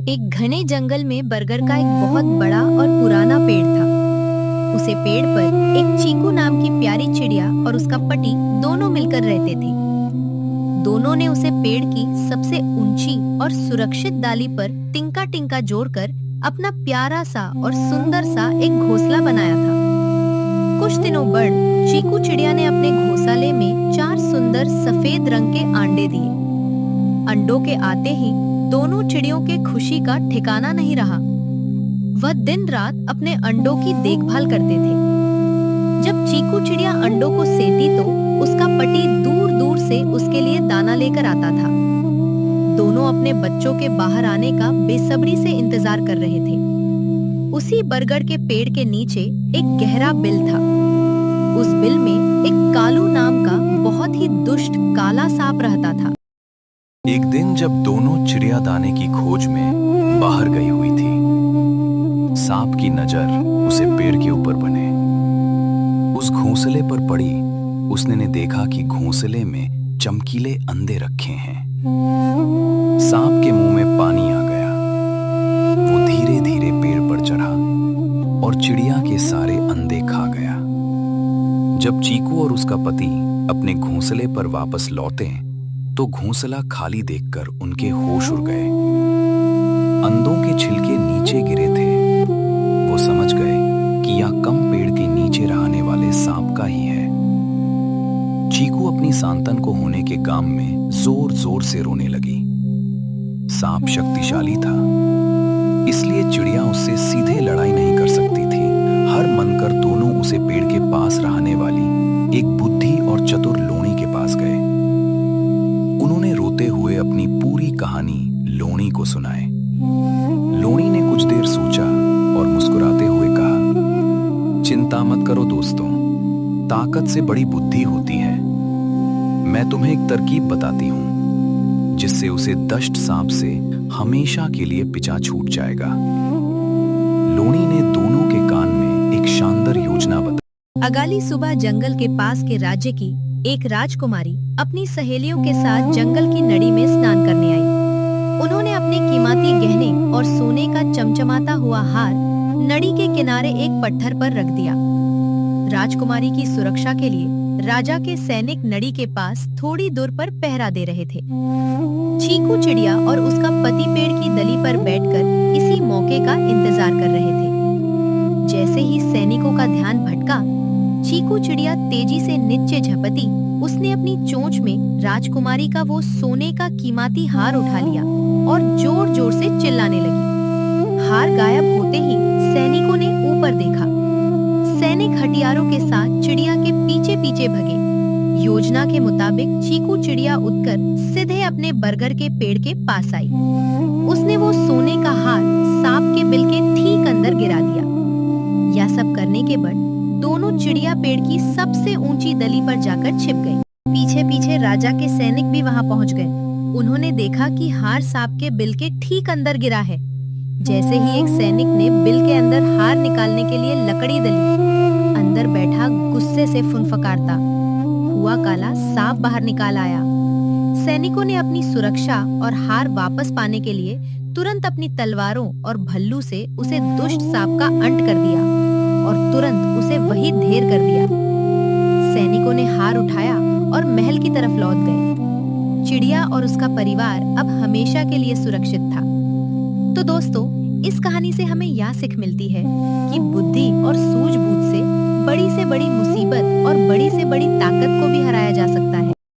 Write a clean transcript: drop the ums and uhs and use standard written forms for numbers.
एक घने जंगल में बरगद का एक बहुत बड़ा और पुराना पेड़ था। उसे पेड़ पर एक चीकू नाम की प्यारी चिड़िया और उसका पति दोनों मिलकर रहते थे। दोनों ने उसे पेड़ की सबसे ऊंची और सुरक्षित डाली पर तिनका टिंका जोड़कर अपना प्यारा सा और सुंदर सा एक घोंसला बनाया था। कुछ दिनों बाद चीकू चिड़िया ने अपने घोंसले में 4 सुंदर सफेद रंग के अंडे दिए। अंडों के आते ही दोनों चिड़ियों के खुशी का ठिकाना नहीं रहा। वह दिन रात अपने अंडों की देखभाल करते थे। जब चीकू चिड़िया अंडों को सेती तो उसका पति दूर दूर से उसके लिए दाना लेकर आता था। दोनों अपने बच्चों के बाहर आने का बेसब्री से इंतजार कर रहे थे। उसी बरगद के पेड़ के नीचे एक गहरा बिल था। उस बिल में एक कालू नाम का बहुत ही दुष्ट काला सांप रहता था। एक दिन जब दोनों चिड़िया दाने की खोज में बाहर गई हुई थी, सांप की नजर उसे पेड़ के ऊपर बने उस घोंसले पर पड़ी। उसने ने देखा कि घोंसले में चमकीले अंडे रखे हैं। सांप के मुंह में पानी आ गया। वो धीरे धीरे पेड़ पर चढ़ा और चिड़िया के सारे अंडे खा गया। जब चीकू और उसका पति अपने घोंसले पर वापस लौटे तो घोंसला खाली देखकर उनके होश उड़ गए। अंडों के छिलके नीचे गिरे थे। वो समझ गए कि यह कम पेड़ के नीचे रहने वाले सांप का ही है। चीकू अपनी सांतन को होने के गाम में जोर जोर से रोने लगी। सांप शक्तिशाली था, इसलिए चिड़िया उससे सीधे लड़ाई नहीं कर सकती थी। हर मनकर दोनों उसे पेड़ के पास रहने वाली एक बुद्धि और चतुर लोनी के पास गए। उन्होंने रोते हुए अपनी पूरी कहानी लोनी को सुनाए। लोनी ने कुछ देर सोचा और मुस्कुराते हुए कहा, चिंता मत करो दोस्तों, ताकत से बड़ी बुद्धि होती है। मैं तुम्हें एक तरकीब बताती हूं जिससे उसे दष्ट सांप से हमेशा के लिए पीछा छूट जाएगा। लोनी ने दोनों के कान में एक शानदार योजना बताई। अगाली सुबह जंगल के पास के राज्य की एक राजकुमारी अपनी सहेलियों के साथ जंगल की नदी में स्नान करने आई। उन्होंने अपने कीमती गहने और सोने का चमचमाता हुआ हार नदी के किनारे एक पत्थर पर रख दिया। राजकुमारी की सुरक्षा के लिए राजा के सैनिक नदी के पास थोड़ी दूर पर पहरा दे रहे थे। चीकू चिड़िया और उसका पति पेड़ की दली पर बैठकर इसी मौके का इंतजार कर रहे थे। जैसे ही सैनिकों का ध्यान भटका, चीकू चिड़िया तेजी से नीचे झपटी। उसने अपनी चोंच में राजकुमारी का वो सोने का कीमती हार उठा लिया और जोर जोर से चिल्लाने लगी। हार गायब होते ही सैनिकों ने ऊपर देखा। सैनिक हथियारों के साथ चिड़िया के पीछे पीछे भगे। योजना के मुताबिक चीकू चिड़िया उठकर सीधे अपने बरगद के पेड़ के पास आई। उसने वो सोने का हार सांप के बिल के ठीक अंदर गिरा दिया। यह सब करने के बाद दोनों चिड़िया पेड़ की सबसे ऊंची दली पर जाकर छिप गई। पीछे पीछे राजा के सैनिक भी वहां पहुंच गए। उन्होंने देखा कि हार सांप के बिल के ठीक अंदर गिरा है। जैसे ही एक सैनिक ने बिल के अंदर हार निकालने के लिए लकड़ी दली, अंदर बैठा गुस्से से फुनफकारता हुआ काला सांप बाहर निकाल आया। सैनिकों ने अपनी सुरक्षा और हार वापस पाने के लिए तुरंत अपनी तलवारों और भल्लू से उसे दुष्ट सांप का अंत कर दिया और तुरंत उसे वही ढेर कर दिया। सैनिकों ने हार उठाया और महल की तरफ लौट गए। चिड़िया और उसका परिवार अब हमेशा के लिए सुरक्षित था। तो दोस्तों, इस कहानी से हमें यह सीख मिलती है कि बुद्धि और सूझबूझ से बड़ी मुसीबत और